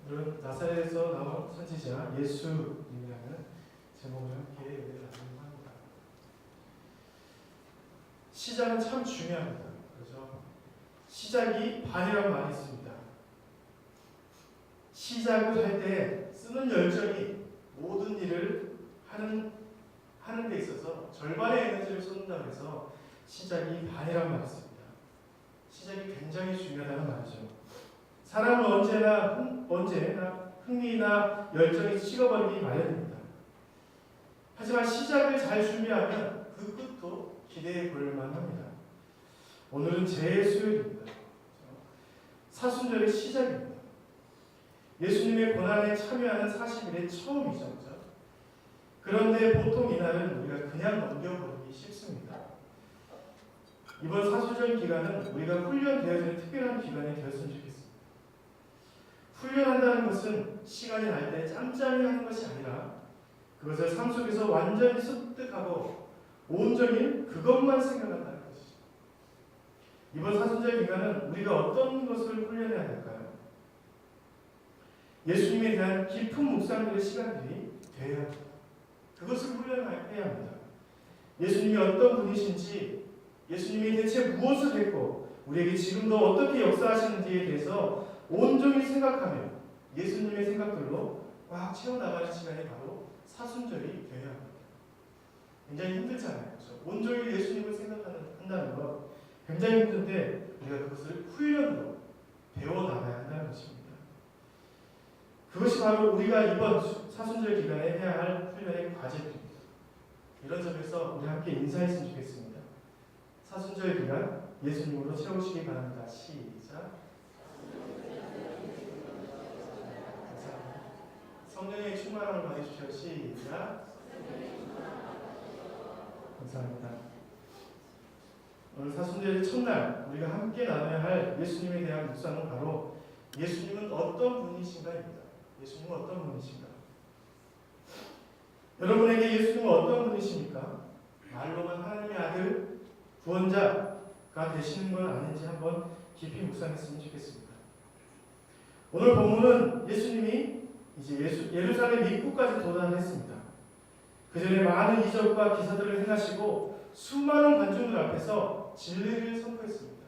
오늘은 나사렛에서 나온 선지자 예수님이라는 제목을 함께 나누려고 합니다. 시작은 참 중요합니다. 그렇죠? 시작이 반이라고 말이 있습니다. 시작을 할 때 쓰는 열정이 모든 일을 하는 데 있어서 절반의 에너지를 쏟는다고 해서 시작이 반이라고 말했습니다. 시작이 굉장히 중요하다는 말이죠. 사람은 언제나 흥미나 열정이 식어버리기 마련입니다. 하지만 시작을 잘 준비하면 그 끝도 기대해 볼 만합니다. 오늘은 제수요일입니다. 사순절의 시작입니다. 예수님의 고난에 참여하는 40일의 처음이죠. 그런데 보통 이날은 우리가 그냥 넘겨버리기 쉽습니다. 이번 사순절 기간은 우리가 훈련되어지는 특별한 기간이 되었으면 좋겠습니다. 훈련한다는 것은 시간이 날 때 짬짬이 하는 것이 아니라 그것을 삶 속에서 완전히 습득하고 온전히 그것만 생각한다는 것이죠. 이번 사순절 기간은 우리가 어떤 것을 훈련해야 될까요? 예수님에 대한 깊은 묵상들의 시간들이 되어야 합니다. 그것을 훈련해야 합니다. 예수님이 어떤 분이신지, 예수님이 대체 무엇을 했고 우리에게 지금도 어떻게 역사하시는지에 대해서 온전히 생각하며 예수님의 생각들로 꽉 채워나가는 시간이 바로 사순절이 되어야 합니다. 굉장히 힘들잖아요. 그렇죠? 온전히 예수님을 생각한다는 것 굉장히 힘든데 우리가 그것을 훈련으로 배워나가야 한다는 것입니다. 그것이 바로 우리가 이번 사순절 기간에 해야 할 훈련의 과제입니다. 이런 점에서 우리 함께 인사했으면 좋겠습니다. 사순절 기간 예수님으로 채우시기 바랍니다. 시작. 성령의 충만함을 받으십시오. 시작. 감사합니다. 오늘 사순절의 첫날 우리가 함께 나눠야 할 예수님에 대한 묵상은 바로 예수님은 어떤 분이신가입니다. 예수님은 어떤 분이신가? 여러분에게 예수님은 어떤 분이십니까? 말로만 하나님의 아들, 구원자가 되시는 건 아닌지 한번 깊이 묵상했으면 좋겠습니다. 오늘 본문은 예수님이 이제 예루살렘 입구까지 도달했습니다. 그 전에 많은 이적과 기사들을 행하시고 수많은 관중들 앞에서 진리를 선포했습니다.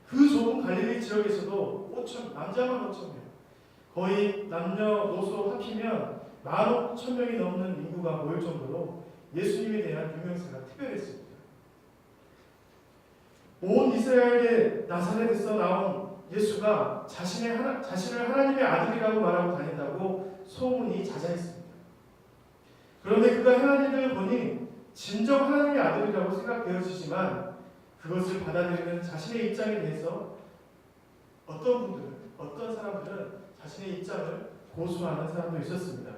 그 좁은 갈릴리 지역에서도 남자만 5,000명, 거의 남녀노소 합치면 15,000명이 넘는 인구가 모일 정도로 예수님에 대한 유명세가 특별했습니다. 온 이스라엘의 나사렛에서 나온 예수가 자신을 하나님의 아들이라고 말하고 다닌다고 소문이 자자했습니다. 그런데 그가 행한 일을 보니 진정 하나님의 아들이라고 생각되어지지만 그것을 받아들이는 자신의 입장에 대해서 어떤 사람들은 자신의 입장을 고수하는 사람도 있었습니다.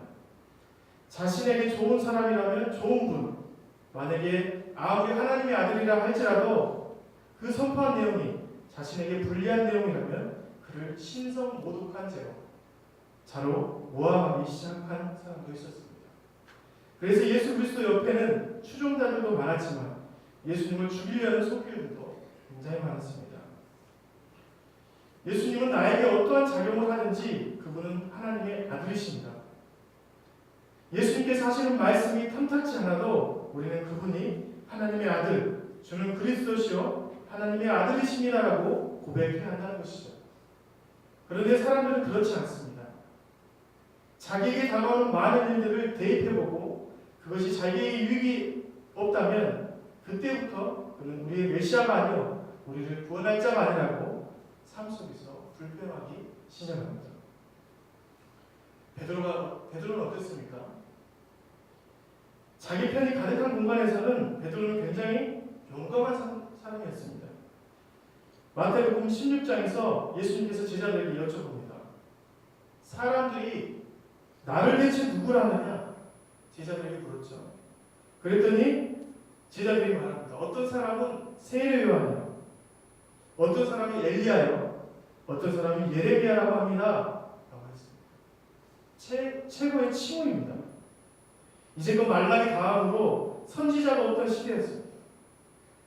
자신에게 좋은 사람이라면 좋은 분, 만약에 아무리 하나님의 아들이라 할지라도 그 선포한 내용이 자신에게 불리한 내용이라면 그를 신성 모독한 자로 모함하기 시작한 사람도 있었습니다. 그래서 예수 그리스도 옆에는 추종자들도 많았지만 예수님을 죽이려는 속일들도 굉장히 많았습니다. 예수님은 나에게 어떠한 작용을 하든지 그분은 하나님의 아들이십니다. 예수님께서 하시는 말씀이 탐탁지 않아도 우리는 그분이 하나님의 아들, 주는 그리스도시요 하나님의 아들이십니다라고 고백해야 한다는 것이죠. 그런데 사람들은 그렇지 않습니다. 자기에게 다가오는 많은 일들을 대입해보고 그것이 자기에게 유익이 없다면 그때부터 그는 우리의 메시아가 아니요 우리를 구원할 자가 아니라고 삶 속에서 불평하기 시작합니다. 베드로는 어땠습니까? 자기 편이 가득한 공간에서는 베드로는 굉장히 용감한 사람이었습니다. 마태복음 16장에서 예수님께서 제자들에게 여쭤봅니다. 사람들이 나를 대체 누구라느냐? 제자들에게 물었죠. 그랬더니 제자들이 말합니다. 어떤 사람은 세례 요한이요, 어떤 사람이 엘리야요, 어떤 사람이 예레미야라고 합니다. 라고 했습니다. 최고의 칭호입니다. 이제 그 말라기 다음으로 선지자가 없던 시대였습니다.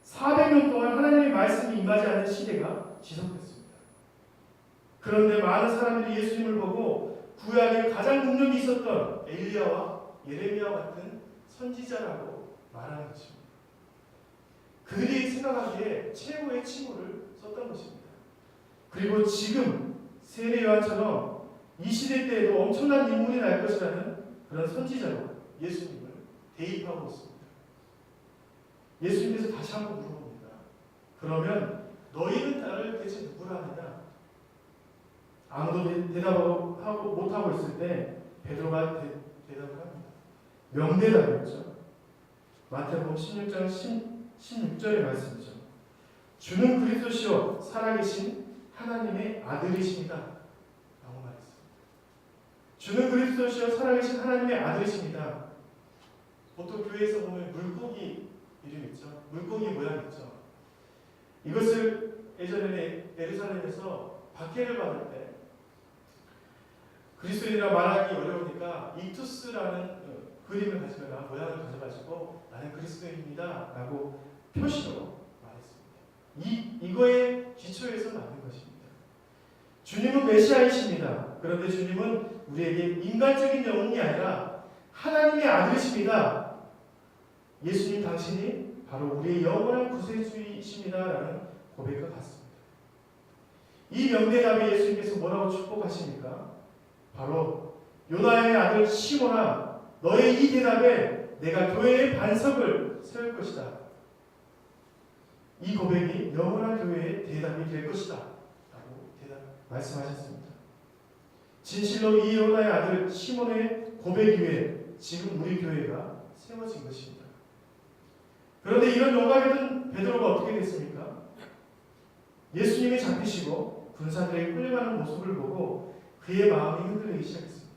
400년 동안 하나님의 말씀이 임하지 않는 시대가 지속됐습니다. 그런데 많은 사람들이 예수님을 보고 구약에 가장 능력이 있었던 엘리야와 예레미야 같은 선지자라고 말하는 것입니다. 그들이 생각하기에 최고의 칭호를 썼던 것입니다. 그리고 지금 세례 요한처럼 이 시대 때에도 엄청난 인물이 날 것이라는 그런 선지자로 예수님을 대입하고 있습니다. 예수님께서 다시 한번 물어봅니다. 그러면 너희는 나를 대체 누구라 하느냐? 아무도 대답하고 못하고 있을 때 베드로가 대답을 합니다. 명대답이었죠. 마태복음 16장 16절의 말씀이죠. 주는 그리스도시요 살아계신 하나님의 아들이십니다. 라고 말했습니다. 주는 그리스도시요 살아계신 하나님의 아들이십니다. 보통 교회에서 보면 물고기 이름 있죠. 물고기 모양 있죠. 이것을 예전에 예루살렘에서 박해를 받을 때 그리스도인이라 말하기 어려우니까 이투스라는 그림을 가지거나 모양을 가져가지고 나는 그리스도인입니다 라고 표시로 말했습니다. 이거에 기초해서 만든 것입니다. 주님은 메시아이십니다. 그런데 주님은 우리에게 인간적인 영웅이 아니라 하나님의 아들이십니다. 예수님 당신이 바로 우리의 영원한 구세주이십니다 라는 고백과 같습니다. 이 명대답에 예수님께서 뭐라고 축복하십니까? 바로 요나의 아들 시몬아 너의 이 대답에 내가 교회의 반석을 세울 것이다. 이 고백이 영원한 교회의 대답이 될 것이다 라고 말씀하셨습니다. 진실로 이 요나의 아들 시몬의 고백 위에 지금 우리 교회가 세워진 것입니다. 그런데 이런 영광에 든 베드로가 어떻게 됐습니까? 예수님이 잡히시고 군사들에게 끌려가는 모습을 보고 그의 마음이 흔들리기 시작했습니다.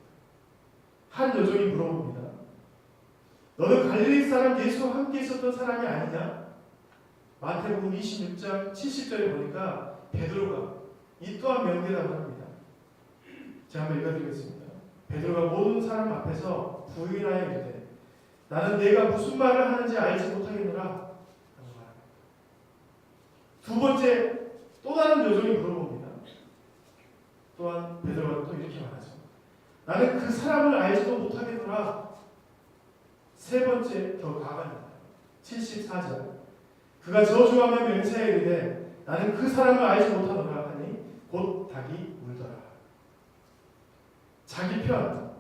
한 여종이 물어봅니다. 너는 갈릴리 사람 예수와 함께 있었던 사람이 아니냐? 마태복음 26장 70절에 보니까 베드로가 이 또한 명대답을 합니다. 제가 한번 읽어드리겠습니다. 베드로가 모든 사람 앞에서 부인하여 이르되 나는 내가 무슨 말을 하는지 알지 못하겠노라 라고 말합니다. 두 번째 또 다른 여종이 물어봅니다. 또한 베드로가 또 이렇게 말하죠. 나는 그 사람을 알지도 못하겠노라. 세 번째 더 가갑니다. 74절 그가 저주하며 맹세하여 이르되 나는 그 사람을 알지 못하노라 하니 곧 닭이 울더라. 자기 편,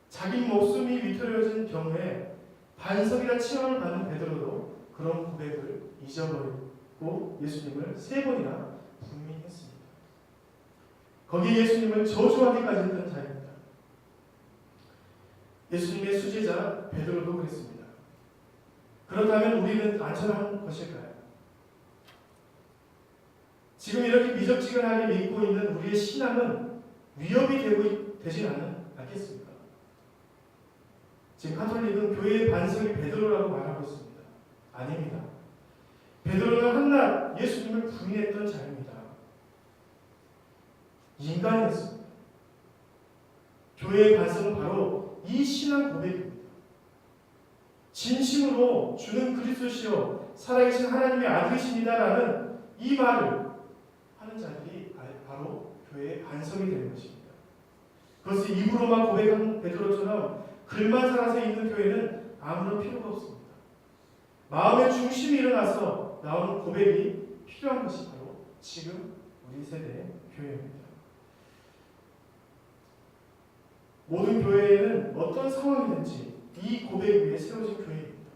자기 목숨이 위태로워진 경우에 반석이라 칭함을 받는 베드로도 그런 고백을 잊어버리고 예수님을 세 번이나 불민했습니다. 거기에 예수님을 저주하기까지 했던 자입니다. 예수님의 수제자 베드로도 그랬습니다. 그렇다면 우리는 안전한 것일까요? 지금 이렇게 미적지근하게 믿고 있는 우리의 신앙은 위협이 되진 않겠습니까? 지금 카톨릭은 교회의 반석이 베드로라고 말하고 있습니다. 아닙니다. 베드로는 한낱 예수님을 부인했던 자입니다. 인간이었습니다. 교회의 반석은 바로 이 신앙 고백입니다. 진심으로 주는 그리스도시요 살아계신 하나님의 아들이십니다라는 이 말을 하는 자들이 바로 교회의 반석이 되는 것입니다. 그것을 입으로만 고백한 베드로처럼 글만 살아서 있는 교회는 아무런 필요가 없습니다. 마음의 중심이 일어나서 나오는 고백이 필요한 것이 바로 지금 우리 세대의 교회입니다. 모든 교회에는 어떤 상황이든지 이 고백 위에 세워진 교회입니다.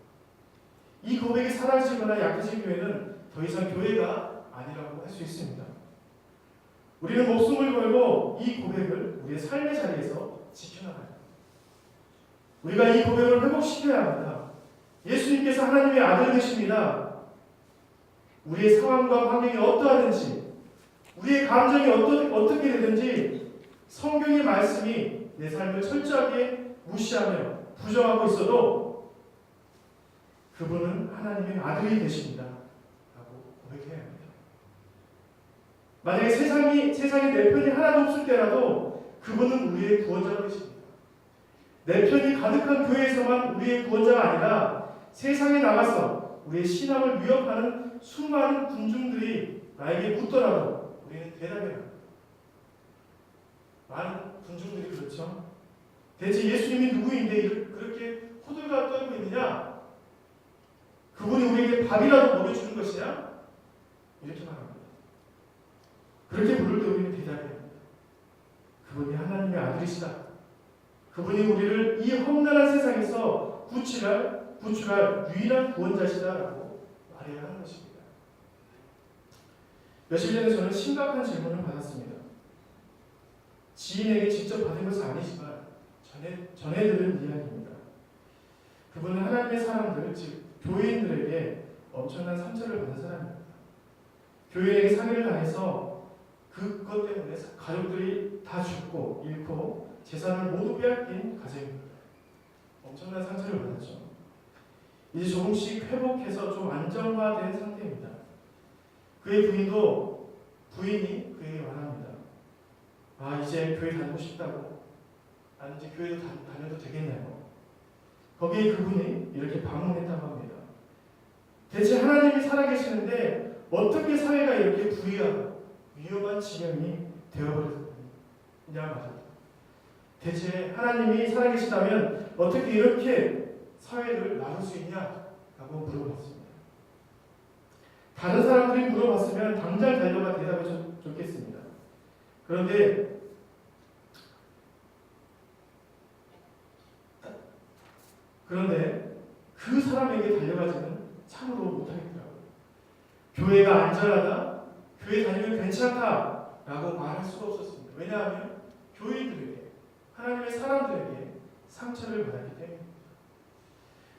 이 고백이 사라지거나 약해진 교회는 더 이상 교회가 아니라고 할 수 있습니다. 우리는 목숨을 걸고 이 고백을 우리의 삶의 자리에서 지켜나가야 합니다. 우리가 이 고백을 회복시켜야 합니다. 예수님께서 하나님의 아들 되십니다. 우리의 상황과 환경이 어떠하든지 우리의 감정이 어떻게 되든지 성경의 말씀이 내 삶을 철저하게 무시하며 부정하고 있어도 그분은 하나님의 아들이 되십니다. 라고 고백해야 합니다. 만약에 세상에 내 편이 하나도 없을 때라도 그분은 우리의 구원자가 되십니다. 내 편이 가득한 교회에서만 우리의 구원자가 아니라 세상에 나가서 우리의 신앙을 위협하는 수많은 군중들이 나에게 묻더라도 우리는 대답해야 합니다. 많은 군중들이 그렇죠. 대체 예수님이 누구인데 그렇게 호들갑 떨고 있느냐? 그분이 우리에게 밥이라도 먹여주는 것이냐? 이렇게 말합니다. 그렇게 부를 때 우리는 대답해야 합니다. 그분이 하나님의 아들이시다. 그분이 우리를 이 험난한 세상에서 구출할 유일한 구원자시다라고 말해야 하는 것입니다. 며칠 전에 저는 심각한 질문을 받았습니다. 지인에게 직접 받은 것은 아니지만 전해 들은 이야기입니다. 그분은 하나님의 사람들, 즉 교인들에게 엄청난 상처를 받은 사람입니다. 교인에게 상해를 당해서 그것 때문에 가족들이 다 죽고 잃고 재산을 모두 빼앗긴 가정입니다. 엄청난 상처를 받았죠. 이제 조금씩 회복해서 좀 안정화된 상태입니다. 그의 부인이 그에게 말합니다. 이제 교회 다니고 싶다고. 이제 교회도 다녀도 되겠나요? 거기에 그분이 이렇게 반문했다고 합니다. 대체 하나님이 살아계시는데 어떻게 사회가 이렇게 불의하고 위험한 지경이 되어버렸느냐 말입니다. 대체 하나님이 살아계시다면 어떻게 이렇게 사회를 나눌 수 있냐라고 물어봤습니다. 다른 사람들이 물어봤으면 당장 달려가 대답해 줬겠습니다. 그런데 그 사람에게 달려가지는 참으로 못하겠더라고요. 교회가 안전하다, 교회 다니면 괜찮다라고 말할 수가 없었습니다. 왜냐하면 교인들에게, 하나님의 사람들에게 상처를 받았기 때문입니다.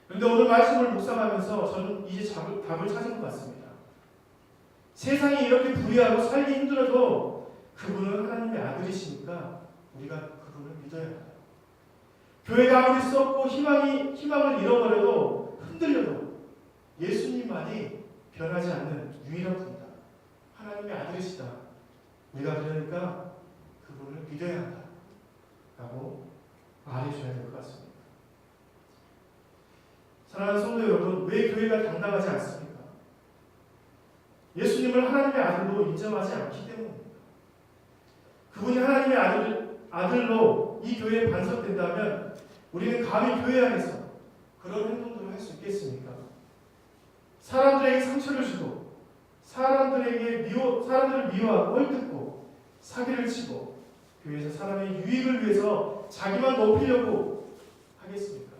그런데 오늘 말씀을 묵상하면서 저는 이제 답을 찾은 것 같습니다. 세상이 이렇게 불의하고 살기 힘들어도 그분은 하나님의 아들이시니까 우리가 그분을 믿어야 합니다. 교회가 아무리 썩고 희망을 잃어버려도 흔들려도 예수님만이 변하지 않는 유일한 분이다. 하나님의 아들이시다. 우리가 그러니까 그분을 믿어야 한다. 라고 말해줘야 될 것 같습니다. 사랑하는 성도 여러분, 왜 교회가 당당하지 않습니까? 예수님을 하나님의 아들로 인정하지 않기 때문입니다. 그분이 하나님의 아들로 이 교회에 반석된다면 우리는 감히 교회 안에서 그런 행동들을 할 수 있겠습니까? 사람들에게 상처를 주고 사람들을 미워하고 헐뜯고 사기를 치고 교회에서 사람의 유익을 위해서 자기만 높이려고 하겠습니까?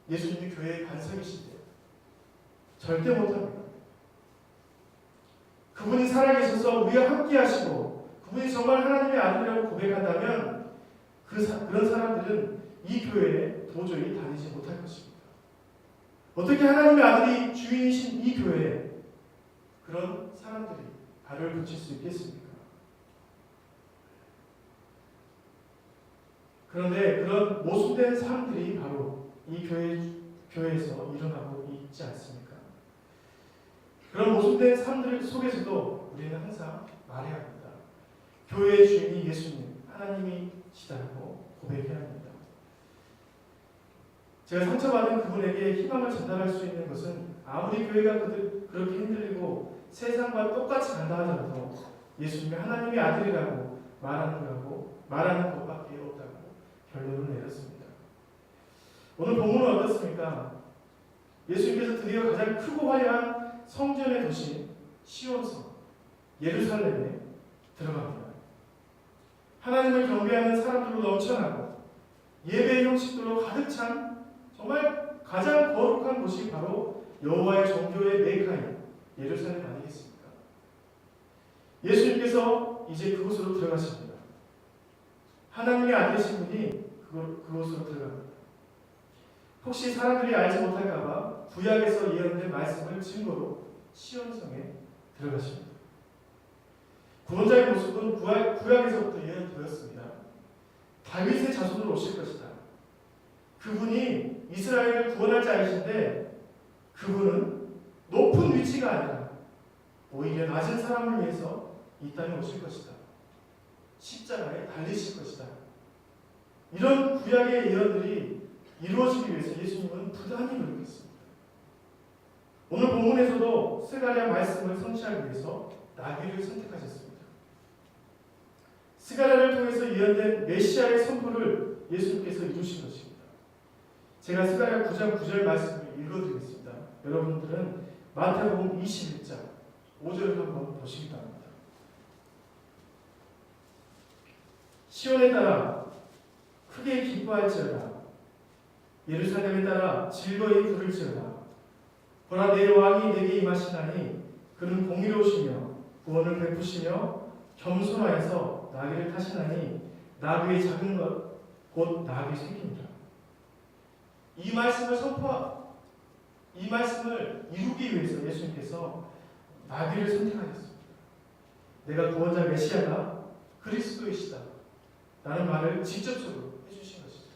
예수님이 교회의 반석이신데 절대 못합니다. 그분이 살아계셔서 우리와 함께 하시고 그분이 정말 하나님의 아들이라고 고백한다면 그런 사람들은 이 교회에 도저히 다니지 못할 것입니다. 어떻게 하나님의 아들이 주인이신 이 교회에 그런 사람들이 발을 붙일 수 있겠습니까? 그런데 그런 모순된 사람들이 바로 이 교회에서 일어나고 있지 않습니까? 그런 모순된 사람들 속에서도 우리는 항상 말해야 합니다. 교회의 주인이 예수님, 하나님이시다고 고백해야 합니다. 제가 상처받은 그분에게 희망을 전달할 수 있는 것은 아무리 교회가 그렇게 흔들리고 세상과 똑같이 간다 하더라도 예수님이 하나님의 아들이라고 말하는 것밖에 없다고 결론을 내렸습니다. 오늘 본문은 어떻습니까? 예수님께서 드디어 가장 크고 화려한 성전의 도시 시온성 예루살렘에 들어갑니다. 하나님을 경배하는 사람들로 넘쳐나고 예배의 형식들로 가득 찬 정말 가장 거룩한 곳이 바로 여호와의 정교의 메카인 예루살렘 아니겠습니까? 예수님께서 이제 그곳으로 들어가십니다. 하나님의 아들이신 분이 그곳으로 들어갑니다. 혹시 사람들이 알지 못할까봐 구약에서 예언된 말씀을 증거로 시온성에 들어가십니다. 구원자의 모습은 구약에서부터 예언되었습니다. 다윗의 자손으로 오실 것이다. 그분이 이스라엘을 구원할 자이신데 그분은 높은 위치가 아니라 오히려 낮은 사람을 위해서 이 땅에 오실 것이다. 십자가에 달리실 것이다. 이런 구약의 예언들이 이루어지기 위해서 예수님은 부단히 노력했습니다. 오늘 본문에서도 스가랴 말씀을 성취하기 위해서 나귀를 선택하셨습니다. 스가랴를 통해서 예언된 메시아의 선포를 예수님께서 이루신 것입니다. 제가 스가랴 9장 9절 말씀을 읽어드리겠습니다. 여러분들은 마태복음 21장 5절을 한번 보시기 바랍니다. 시온에 따라 크게 기뻐할지어다. 예루살렘에 따라 즐거이 부를지어다. 보라, 내 왕이 내게 임하시나니 그는 공의로우시며 구원을 베푸시며 겸손하여서 나귀를 타시나니 나귀의 작은 것 곧 나귀 새끼니라. 이 말씀을 이루기 위해서 예수님께서 나귀를 선택하셨습니다. 내가 구원자 메시아가 그리스도이시다 라는 말을 직접적으로 해주신 것이죠.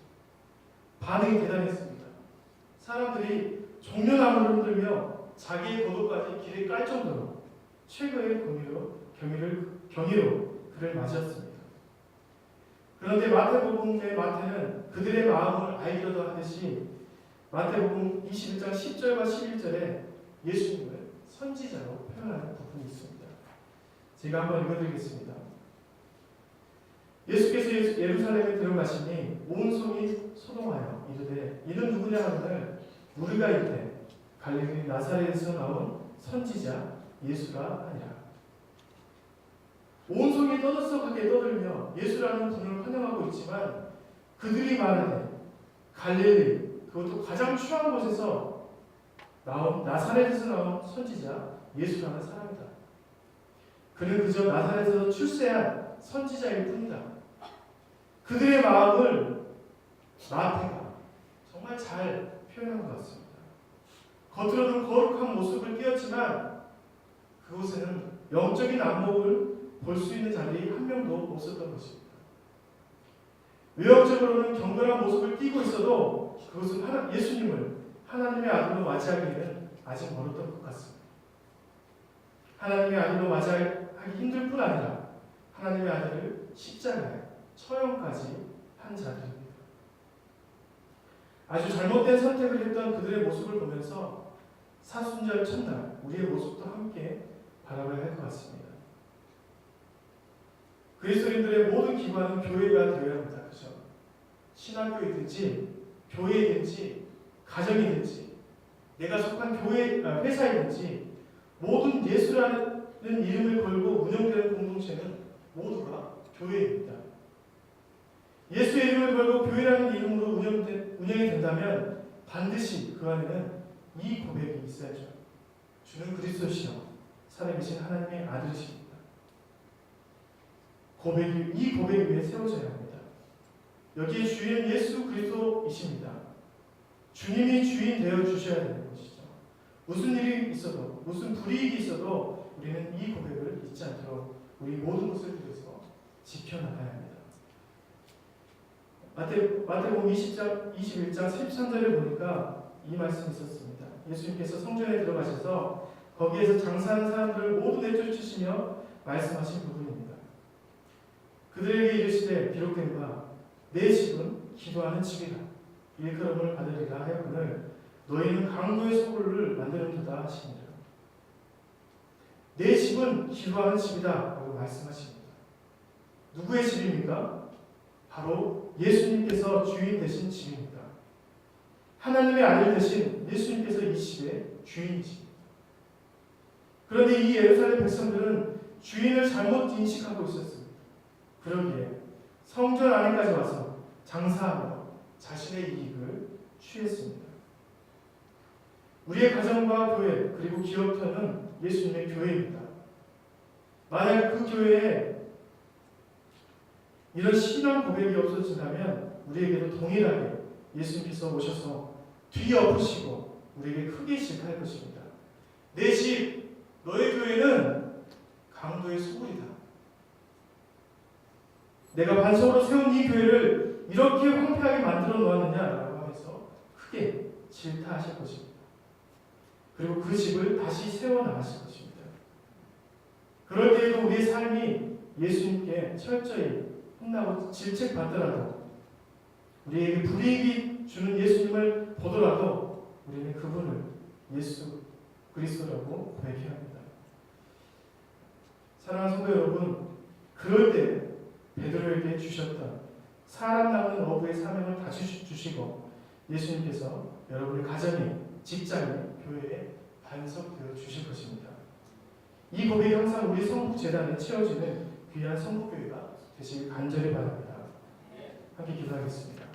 반응이 대단했습니다. 사람들이 종려나무를 흔들며 자기의 고도까지 길에 깔 정도로 최고의 경의로 그를 맞이했습니다. 그런데 마태복음의 마태는 그들의 마음을 알기로도 하듯이 마태복음 21장 10절과 11절에 예수님을 선지자로 표현하는 부분이 있습니다. 제가 한번 읽어드리겠습니다. 예수께서 예루살렘에 들어가시니 온 성이 소동하여 이르되 이는 누구냐 하거늘 우리가 이르되 갈릴리 나사렛에서 나온 선지자 예수라 하니라. 온 성이 떠들썩하게 떠들며 예수라는 분을 환영하고 있지만 그들이 말하되 갈릴리, 그것도 가장 추한 곳에서 나온 나사렛에서 나온 선지자 예수라는 사람이다. 그는 그저 나사렛에서 출세한 선지자일 뿐이다. 그들의 마음을 마태가 정말 잘 표현한 것 같습니다. 겉으로는 거룩한 모습을 띄었지만 그곳에는 영적인 안목을 볼 수 있는 자들이 한 명도 없었던 것입니다. 외형적으로는 경건한 모습을 띠고 있어도 그것은 예수님을 하나님의 아들로 맞이하기에는 아직 멀었던 것 같습니다. 하나님의 아들로 맞이하기 힘들 뿐 아니라 하나님의 아들을 십자가에 처형까지 한 자들입니다. 아주 잘못된 선택을 했던 그들의 모습을 보면서 사순절 첫날 우리의 모습도 함께 바라봐야 할 것 같습니다. 그리스도인들의 모든 기관은 교회가 되어야 합니다. 그렇죠? 신학교이든지 교회이든지 가정이든지 내가 속한 회사이든지 모든 예수라는 이름을 걸고 운영되는 공동체는 모두가 교회입니다. 예수의 이름을 걸고 교회라는 이름으로 운영이 된다면 반드시 그 안에는 이 고백이 있어야죠. 주는 그리스도시요 살아계신 하나님의 아들이십니다. 이 고백 위에 세워져야 합니다. 여기에 주인은 예수 그리스도이십니다. 주님이 주인 되어 주셔야 되는 것이죠. 무슨 일이 있어도 무슨 불이익이 있어도 우리는 이 고백을 잊지 않도록 우리 모든 것을 위해서 지켜나가야 합니다. 마태복음 21장 13절에 보니까 이 말씀이 있었습니다. 예수님께서 성전에 들어가셔서 거기에서 장사하는 사람들을 모두 내쫓으시며 말씀하신 부분입니다. 그들에게 이르시되 기록된 바 내 집은 기도하는 집이라 일컬음을 받으리라 하였거늘 너희는 강도의 소굴을 만드는도다 하시니라. 내 집은 기도하는 집이다 라고 말씀하십니다. 누구의 집입니까? 바로 예수님께서 주인 되신 집입니다. 하나님의 아들 되신 예수님께서 이 집의 주인이십니다. 그런데 이 예루살렘 백성들은 주인을 잘못 인식하고 있었습니다. 그러기에 성전 안에까지 와서 장사하며 자신의 이익을 취했습니다. 우리의 가정과 교회 그리고 기업터는 예수님의 교회입니다. 만약 그 교회에 이런 신앙 고백이 없어진다면 우리에게도 동일하게 예수님께서 오셔서 뒤엎으시고 우리에게 크게 질타할 것입니다. 내 집, 너의 교회는 강도의 소굴이다. 내가 반석으로 세운 이 교회를 이렇게 황폐하게 만들어 놓았느냐라고 하면서 크게 질타하실 것입니다. 그리고 그 집을 다시 세워나가실 것입니다. 그럴 때에도 우리의 삶이 예수님께 철저히 혼나고 질책받더라도 우리에게 불이익이 주는 예수님을 보더라도 우리는 그분을 예수 그리스도라고 고백해야 합니다. 사랑하는 성도 여러분, 그럴 때 베드로에게 주셨던 사람 낳는 어부의 사명을 다 주시고 예수님께서 여러분의 가정에, 직장에, 교회에 반석되어 주실 것입니다. 이 고백이 항상 우리 성북재단에 채워지는 귀한 성북교회가 되시길 간절히 바랍니다. 함께 기도하겠습니다.